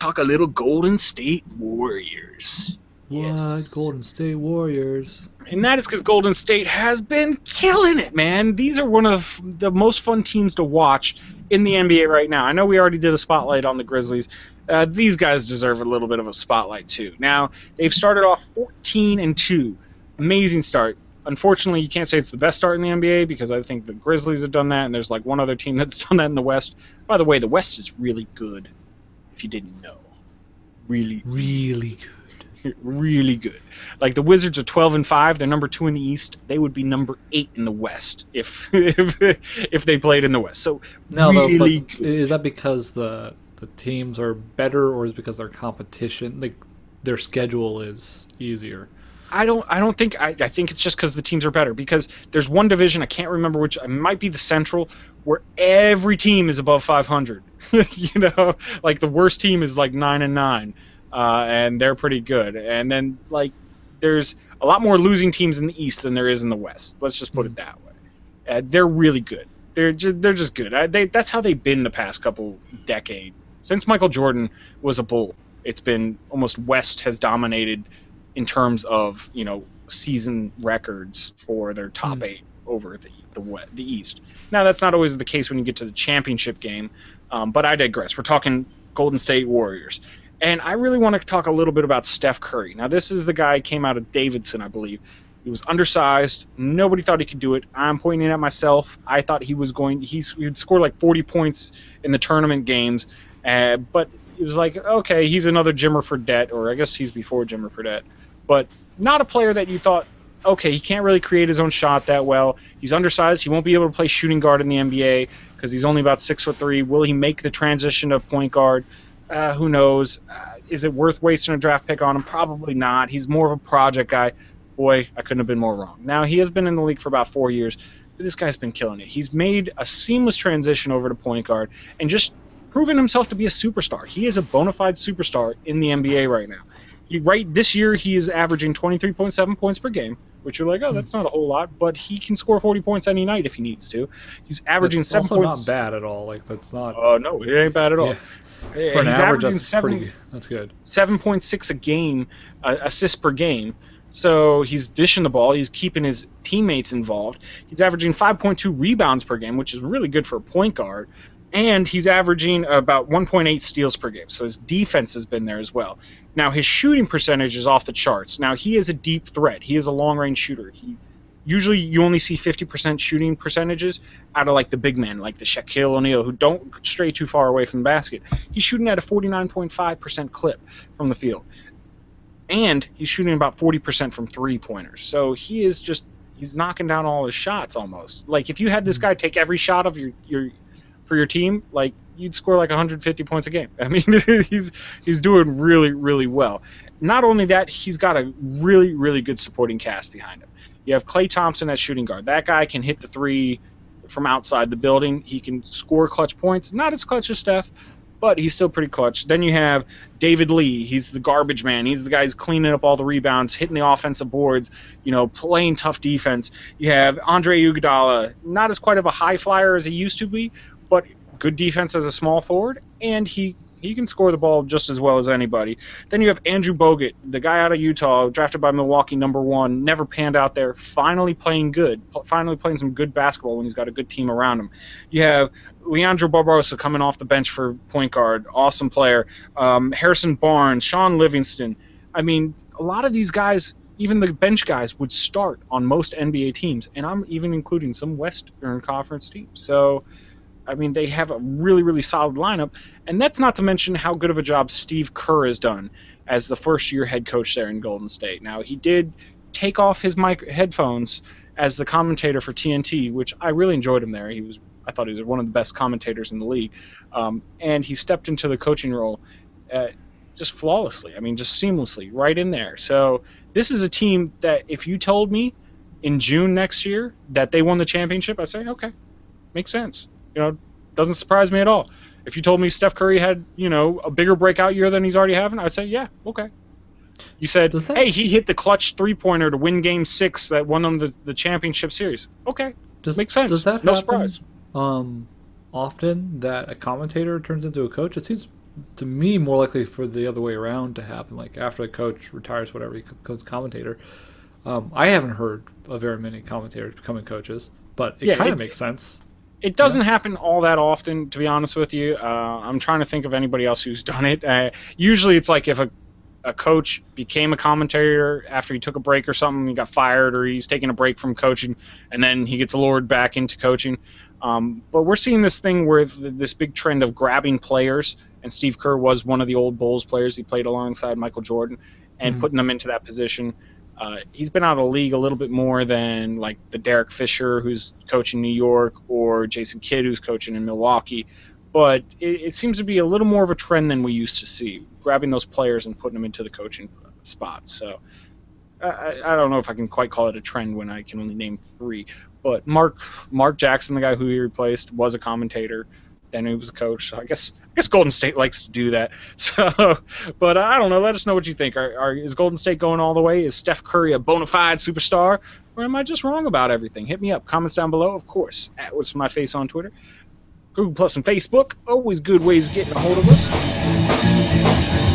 talk a little Golden State Warriors. What? Yes. Golden State Warriors? And that is because Golden State has been killing it, man. These are one of the most fun teams to watch in the NBA right now. I know we already did a spotlight on the Grizzlies. These guys deserve a little bit of a spotlight too. Now they've started off 14-2, amazing start. Unfortunately, you can't say it's the best start in the NBA because I think the Grizzlies have done that, and there's like one other team that's done that in the West. By the way, the West is really good. If you didn't know, really, Really good. really good. Like the Wizards are 12-5. They're number 2 in the East. They would be number 8 in the West if they played in the West. So No, though, but really good. is that because the teams are better, or is it because their competition, like their schedule, is easier? I don't think I think it's just because the teams are better. Because there's one division, I can't remember which, it might be the Central, where every team is above 500. Like the worst team is like 9-9, and they're pretty good. And then like there's a lot more losing teams in the East than there is in the West. Let's just put it that way. They're really good. They're just good. That's how they've been the past couple decades. Since Michael Jordan was a Bull, it's been almost West has dominated in terms of season records for their top 8 over the East. Now that's not always the case when you get to the championship game, but I digress. We're talking Golden State Warriors, and I really want to talk a little bit about Steph Curry. Now this is the guy who came out of Davidson, I believe. He was undersized. Nobody thought he could do it. I'm pointing at myself. I thought he would score like 40 points in the tournament games, but it was like, okay, he's another Jimmer Fredette, or I guess he's before Jimmer Fredette, but not a player that you thought, okay, he can't really create his own shot that well. He's undersized. He won't be able to play shooting guard in the NBA because he's only about 6'3". Will he make the transition to point guard? Who knows? Is it worth wasting a draft pick on him? Probably not. He's more of a project guy. Boy, I couldn't have been more wrong. Now, he has been in the league for about 4 years, but this guy's been killing it. He's made a seamless transition over to point guard and just proven himself to be a superstar. He is a bona fide superstar in the NBA right now. This year, he is averaging 23.7 points per game, which you're like, oh, that's not a whole lot, but he can score 40 points any night if he needs to. He's averaging That's 7 also points. not bad at all. Like that's not. Oh, no, it ain't bad at all. Yeah. For an He's average, averaging that's pretty. That's good. 7.6 a game, assists per game. So he's dishing the ball. He's keeping his teammates involved. He's averaging 5.2 rebounds per game, which is really good for a point guard. And he's averaging about 1.8 steals per game. So his defense has been there as well. Now, his shooting percentage is off the charts. Now, he is a deep threat. He is a long-range shooter. Usually, you only see 50% shooting percentages out of like the big men, like the Shaquille O'Neal, who don't stray too far away from the basket. He's shooting at a 49.5% clip from the field. And he's shooting about 40% from three-pointers. So he's knocking down all his shots almost. Like, if you had this guy take every shot of for your team, like, you'd score like 150 points a game. I mean, he's doing really, really well. Not only that, he's got a really, really good supporting cast behind him. You have Klay Thompson at shooting guard. That guy can hit the three from outside the building. He can score clutch points. Not as clutch as Steph, but he's still pretty clutch. Then you have David Lee. He's the garbage man. He's the guy who's cleaning up all the rebounds, hitting the offensive boards, playing tough defense. You have Andre Iguodala, not as quite of a high flyer as he used to be, but good defense as a small forward, and he can score the ball just as well as anybody. Then you have Andrew Bogut, the guy out of Utah, drafted by Milwaukee, #1, never panned out there, finally playing some good basketball when he's got a good team around him. You have Leandro Barbosa coming off the bench for point guard, awesome player. Harrison Barnes, Sean Livingston. I mean, a lot of these guys, even the bench guys, would start on most NBA teams, and I'm even including some Western Conference teams. So, I mean, they have a really, really solid lineup, and that's not to mention how good of a job Steve Kerr has done as the first-year head coach there in Golden State. Now, he did take off his headphones as the commentator for TNT, which I really enjoyed him there. I thought he was one of the best commentators in the league, and he stepped into the coaching role just flawlessly. I mean, just seamlessly, right in there. So this is a team that if you told me in June next year that they won the championship, I'd say, okay, makes sense. Doesn't surprise me at all. If you told me Steph Curry had, a bigger breakout year than he's already having, I'd say, yeah, okay. You said, hey, he hit the clutch three-pointer to win Game 6 that won them the championship series. Okay, makes sense. Does that no happen, surprise. often that a commentator turns into a coach? It seems to me, more likely for the other way around to happen. Like after the coach retires, whatever, he becomes commentator. I haven't heard of very many commentators becoming coaches, but it Yeah, kind of makes sense. it You know? doesn't happen all that often, to be honest with you. I'm trying to think of anybody else who's done it. Usually, it's like if a coach became a commentator after he took a break or something, he got fired, or he's taking a break from coaching, and then he gets lured back into coaching. But we're seeing this thing where this big trend of grabbing players, and Steve Kerr was one of the old Bulls players. He played alongside Michael Jordan, and Mm-hmm. putting them into that position. He's been out of the league a little bit more than like the Derek Fisher, who's coaching New York, or Jason Kidd, who's coaching in Milwaukee. But it seems to be a little more of a trend than we used to see, grabbing those players and putting them into the coaching spots. So I don't know if I can quite call it a trend when I can only name three. But Mark Jackson, the guy who he replaced, was a commentator. Then he was a coach. So I guess Golden State likes to do that. So, but I don't know. Let us know what you think. Is Golden State going all the way? Is Steph Curry a bona fide superstar, or am I just wrong about everything? Hit me up. Comments down below, of course. At What's My Face on Twitter, Google Plus, and Facebook. Always good ways of getting a hold of us.